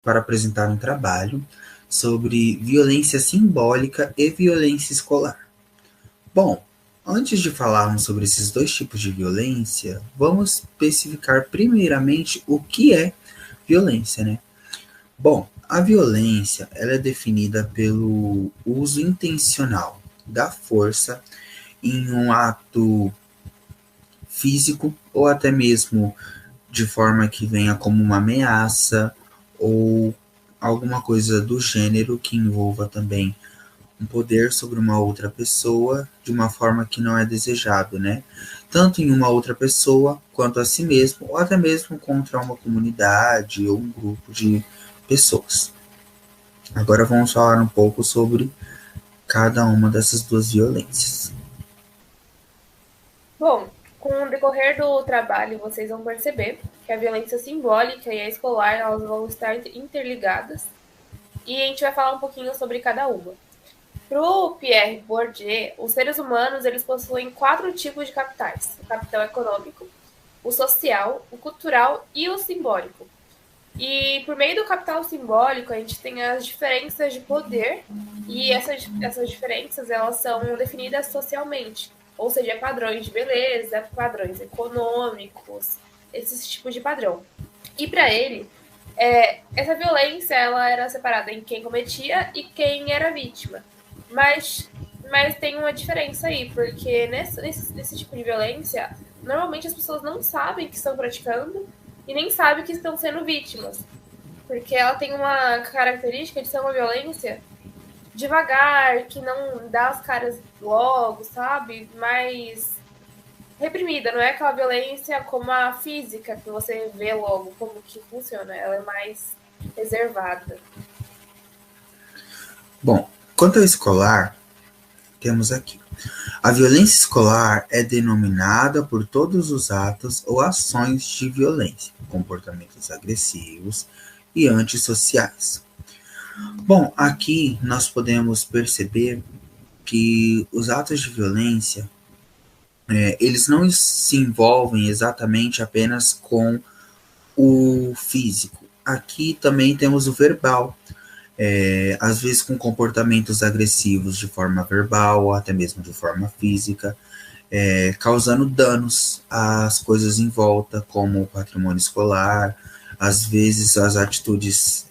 para apresentar um trabalho sobre violência simbólica e violência escolar. Bom, antes de falarmos sobre esses dois tipos de violência, vamos especificar primeiramente o que é violência, né? Bom, a violência ela é definida pelo uso intencional da força em um ato físico ou até mesmo de forma que venha como uma ameaça ou alguma coisa do gênero que envolva também um poder sobre uma outra pessoa de uma forma que não é desejado, né? Tanto em uma outra pessoa quanto a si mesmo, ou até mesmo contra uma comunidade ou um grupo de pessoas. Agora vamos falar um pouco sobre cada uma dessas duas violências. Bom, com o decorrer do trabalho, vocês vão perceber que a violência simbólica e a escolar elas vão estar interligadas e a gente vai falar um pouquinho sobre cada uma. Para o Pierre Bourdieu, os seres humanos eles possuem 4 tipos de capitais: o capital econômico, o social, o cultural e o simbólico. E por meio do capital simbólico, a gente tem as diferenças de poder, e essas diferenças elas são definidas socialmente, ou seja, padrões de beleza, padrões econômicos, esses tipos de padrão. E para ele, essa violência ela era separada em quem cometia e quem era vítima. Mas, mas tem uma diferença aí, porque nesse tipo de violência, normalmente as pessoas não sabem que estão praticando e nem sabem que estão sendo vítimas. Porque ela tem uma característica de ser uma violência devagar, que não dá as caras logo, sabe? Mais reprimida, não é aquela violência como a física que você vê logo como que funciona, ela é mais reservada. Bom, quanto ao escolar, temos aqui. A violência escolar é denominada por todos os atos ou ações de violência, comportamentos agressivos e antissociais. Bom, aqui nós podemos perceber que os atos de violência eles não se envolvem exatamente apenas com o físico. Aqui também temos o verbal, às vezes com comportamentos agressivos de forma verbal ou até mesmo de forma física, causando danos às coisas em volta, como o patrimônio escolar, às vezes as atitudes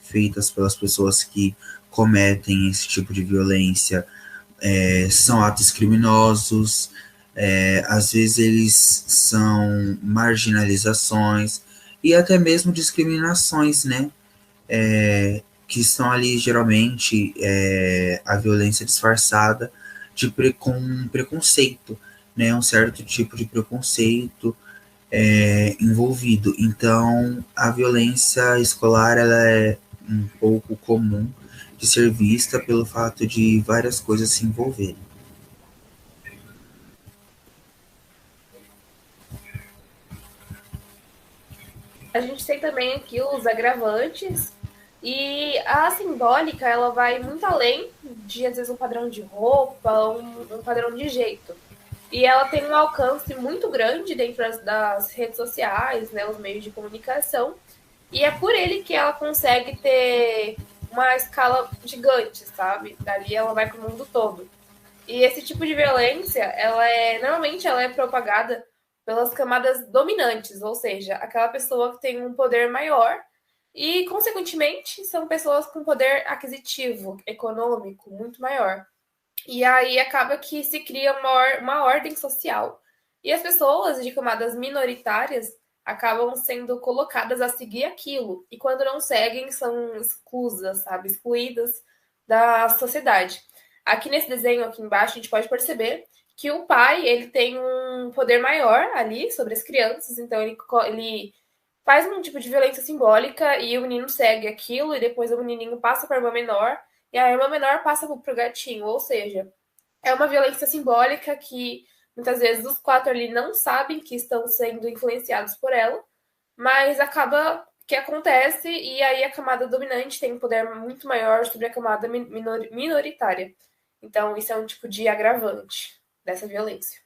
feitas pelas pessoas que cometem esse tipo de violência são atos criminosos, às vezes eles são marginalizações e até mesmo discriminações, né? Que estão ali geralmente a violência disfarçada com preconceito, né? Um certo tipo de preconceito envolvido. Então, a violência escolar ela é um pouco comum de ser vista pelo fato de várias coisas se envolverem. A gente tem também aqui os agravantes e a simbólica ela vai muito além de às vezes um padrão de roupa, um padrão de jeito. E ela tem um alcance muito grande dentro das redes sociais, né, os meios de comunicação. E é por ele que ela consegue ter uma escala gigante, sabe? Dali ela vai para o mundo todo. E esse tipo de violência, normalmente ela é propagada pelas camadas dominantes, ou seja, aquela pessoa que tem um poder maior e, consequentemente, são pessoas com poder aquisitivo, econômico muito maior. E aí acaba que se cria uma ordem social. E as pessoas de camadas minoritárias acabam sendo colocadas a seguir aquilo. E quando não seguem, são exclusas, sabe? Excluídas da sociedade. Aqui nesse desenho aqui embaixo, a gente pode perceber que o pai ele tem um poder maior ali sobre as crianças, então ele faz um tipo de violência simbólica e o menino segue aquilo, e depois o menininho passa para a irmã menor, e a irmã menor passa para o gatinho, ou seja, é uma violência simbólica que muitas vezes os 4 ali não sabem que estão sendo influenciados por ela, mas acaba que acontece e aí a camada dominante tem um poder muito maior sobre a camada minoritária. Então, isso é um tipo de agravante dessa violência.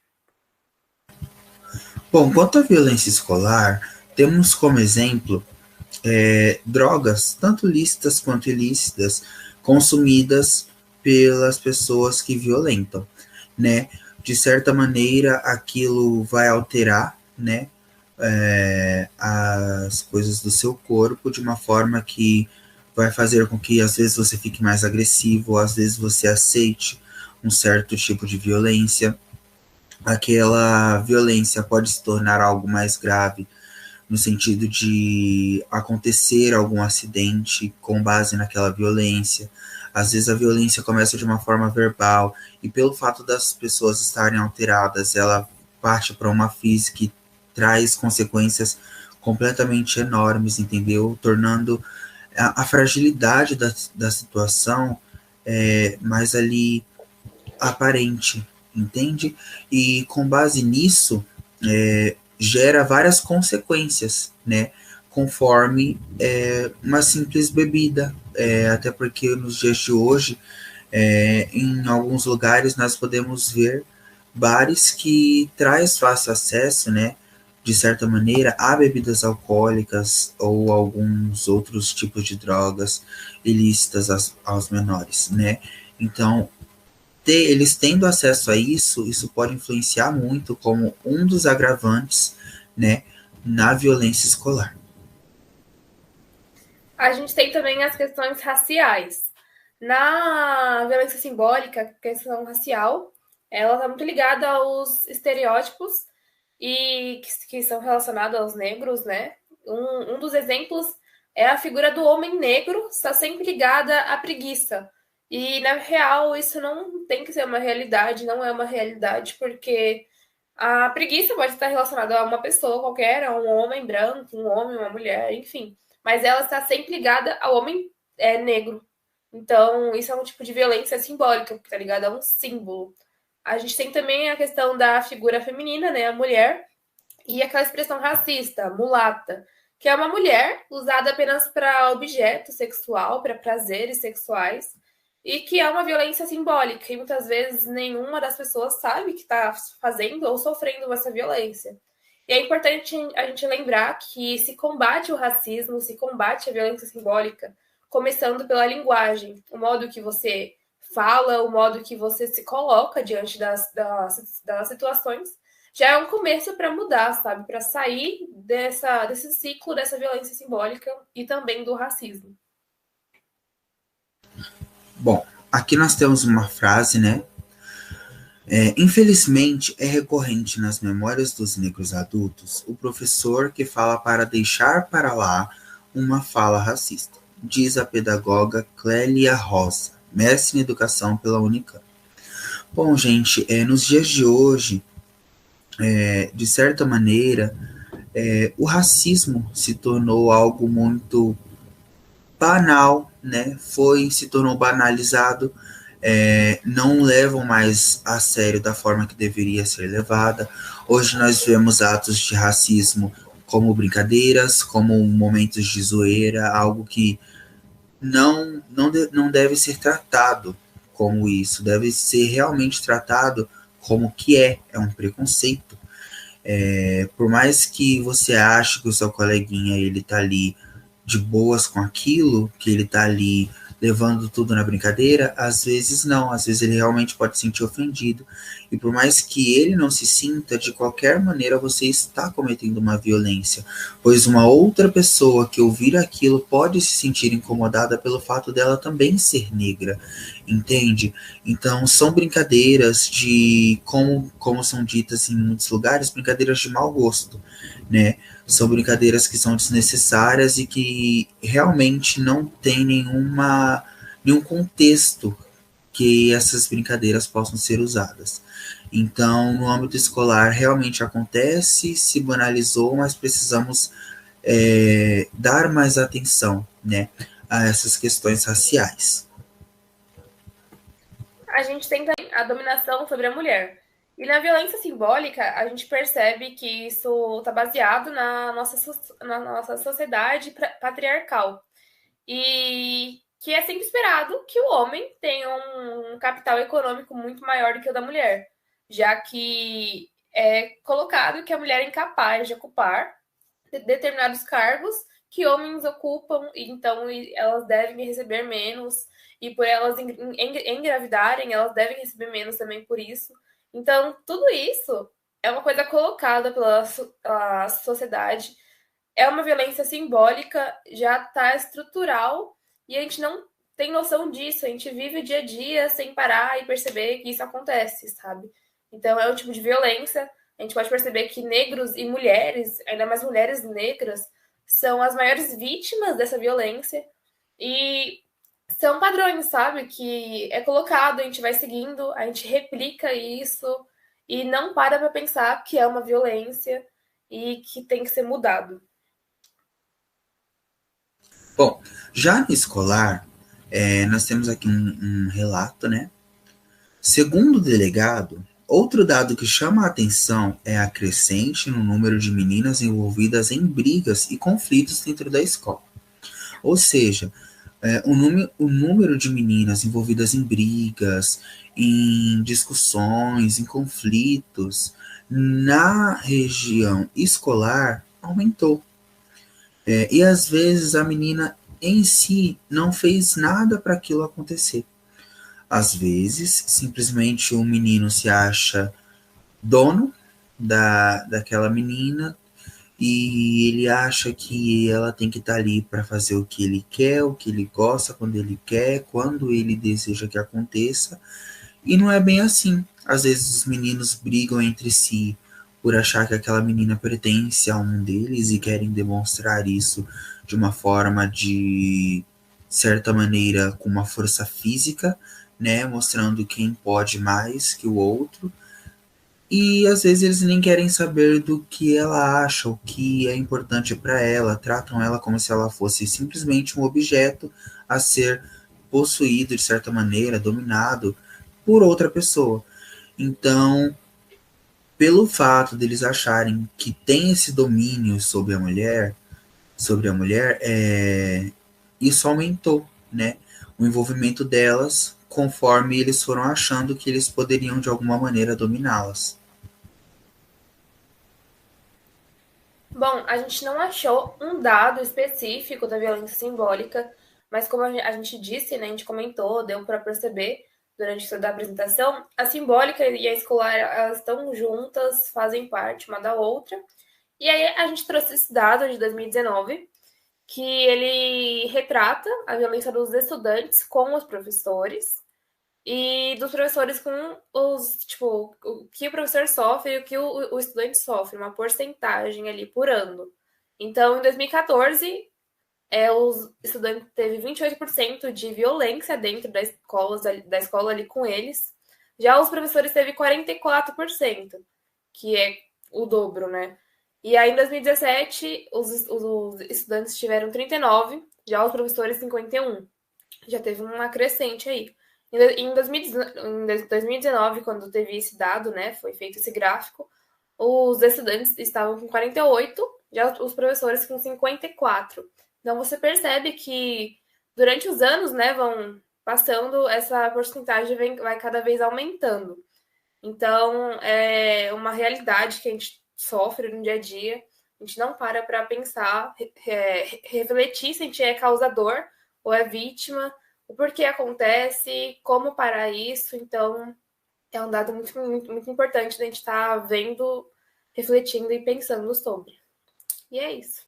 Bom, quanto à violência escolar, temos como exemplo drogas, tanto lícitas quanto ilícitas, consumidas pelas pessoas que violentam, né? De certa maneira, aquilo vai alterar, né, as coisas do seu corpo de uma forma que vai fazer com que às vezes você fique mais agressivo, às vezes você aceite um certo tipo de violência. Aquela violência pode se tornar algo mais grave no sentido de acontecer algum acidente com base naquela violência. Às vezes a violência começa de uma forma verbal e pelo fato das pessoas estarem alteradas, ela parte para uma física e traz consequências completamente enormes, entendeu? Tornando a fragilidade da situação mais ali aparente, entende? E com base nisso, gera várias consequências, né? Conforme uma simples bebida. Até porque nos dias de hoje, em alguns lugares, nós podemos ver bares que traz fácil acesso, né? De certa maneira, a bebidas alcoólicas ou alguns outros tipos de drogas ilícitas aos menores, né? Então, eles tendo acesso a isso, isso pode influenciar muito como um dos agravantes, né, na violência escolar. A gente tem também as questões raciais. Na violência simbólica, questão racial, ela está muito ligada aos estereótipos e que são relacionados aos negros, né? Um dos exemplos é a figura do homem negro, está sempre ligada à preguiça. E, na real, isso não tem que ser uma realidade, não é uma realidade, porque a preguiça pode estar relacionada a uma pessoa qualquer, a um homem branco, um homem, uma mulher, enfim. Mas ela está sempre ligada ao homem negro. Então, isso é um tipo de violência simbólica, que está ligada a um símbolo. A gente tem também a questão da figura feminina, né, a mulher, e aquela expressão racista, mulata, que é uma mulher usada apenas para objeto sexual, para prazeres sexuais, e que é uma violência simbólica, e muitas vezes nenhuma das pessoas sabe que está fazendo ou sofrendo essa violência. E é importante a gente lembrar que se combate o racismo, se combate a violência simbólica, começando pela linguagem, o modo que você fala, o modo que você se coloca diante das situações, já é um começo para mudar, sabe? Para sair desse ciclo dessa violência simbólica e também do racismo. Bom, aqui nós temos uma frase, né? Infelizmente, é recorrente nas memórias dos negros adultos o professor que fala para deixar para lá uma fala racista, diz a pedagoga Clélia Rosa, mestre em educação pela Unicamp. Bom, gente, nos dias de hoje, de certa maneira, o racismo se tornou algo muito banal, né? Se tornou banalizado, não levam mais a sério da forma que deveria ser levada. Hoje nós vemos atos de racismo como brincadeiras, como momentos de zoeira, algo que não deve ser tratado como isso, deve ser realmente tratado como que é um preconceito. Por mais que você ache que o seu coleguinha ele tá ali de boas com aquilo, que ele tá ali levando tudo na brincadeira, às vezes não, às vezes ele realmente pode se sentir ofendido. E por mais que ele não se sinta, de qualquer maneira você está cometendo uma violência, pois uma outra pessoa que ouvir aquilo pode se sentir incomodada pelo fato dela também ser negra, entende? Então são brincadeiras de, como são ditas em muitos lugares, brincadeiras de mau gosto, né? São brincadeiras que são desnecessárias e que realmente não tem nenhum contexto que essas brincadeiras possam ser usadas. Então, no âmbito escolar, realmente acontece, se banalizou, mas precisamos dar mais atenção, né, a essas questões raciais. A gente tem também a dominação sobre a mulher. E na violência simbólica, a gente percebe que isso está baseado na nossa sociedade patriarcal. E que é sempre esperado que o homem tenha um capital econômico muito maior do que o da mulher, já que é colocado que a mulher é incapaz de ocupar determinados cargos que homens ocupam, e então elas devem receber menos, e por elas engravidarem, elas devem receber menos também por isso. Então, tudo isso é uma coisa colocada pela a sociedade, é uma violência simbólica, já está estrutural, e a gente não tem noção disso, a gente vive o dia a dia sem parar e perceber que isso acontece, sabe? Então é um tipo de violência. A gente pode perceber que negros e mulheres, ainda mais mulheres negras, são as maiores vítimas dessa violência. E são padrões, sabe? Que é colocado, a gente vai seguindo, a gente replica isso e não para pensar que é uma violência e que tem que ser mudado. Bom, já no escolar, nós temos aqui um relato, né? Segundo o delegado, outro dado que chama a atenção é a crescente no número de meninas envolvidas em brigas e conflitos dentro da escola. Ou seja, o número de meninas envolvidas em brigas, em discussões, em conflitos na região escolar aumentou. E às vezes a menina em si não fez nada para aquilo acontecer. Às vezes, simplesmente o menino se acha dono daquela menina e ele acha que ela tem que estar ali para fazer o que ele quer, o que ele gosta, quando ele quer, quando ele deseja que aconteça. E não é bem assim. Às vezes os meninos brigam entre si por achar que aquela menina pertence a um deles e querem demonstrar isso de uma forma de certa maneira com uma força física, né, mostrando quem pode mais que o outro. E às vezes eles nem querem saber do que ela acha, o que é importante para ela, tratam ela como se ela fosse simplesmente um objeto a ser possuído de certa maneira, dominado por outra pessoa. Então, pelo fato deles acharem que tem esse domínio sobre a mulher, isso aumentou, né? O envolvimento delas, conforme eles foram achando que eles poderiam de alguma maneira dominá-las. Bom, a gente não achou um dado específico da violência simbólica, mas como a gente disse, né, a gente comentou, deu para perceber durante toda a apresentação, a simbólica e a escolar, elas estão juntas, fazem parte uma da outra. E aí a gente trouxe esse dado de 2019, que ele retrata a violência dos estudantes com os professores e dos professores com os, tipo, o que o professor sofre e o que o estudante sofre, uma porcentagem ali por ano. Então, em 2014, os estudantes teve 28% de violência dentro da escola ali com eles. Já os professores teve 44%, que é o dobro, né? E aí, em 2017, os estudantes tiveram 39%, já os professores 51%. Já teve uma crescente aí. Em 2019, quando teve esse dado, né, foi feito esse gráfico, os estudantes estavam com 48, já os professores com 54. Então você percebe que durante os anos, né, vão passando, essa porcentagem vai cada vez aumentando. Então é uma realidade que a gente sofre no dia a dia. A gente não para pensar, refletir se a gente é causador ou é vítima, o porquê acontece, como parar isso. Então, é um dado muito importante da gente estar vendo, refletindo e pensando sobre. E é isso.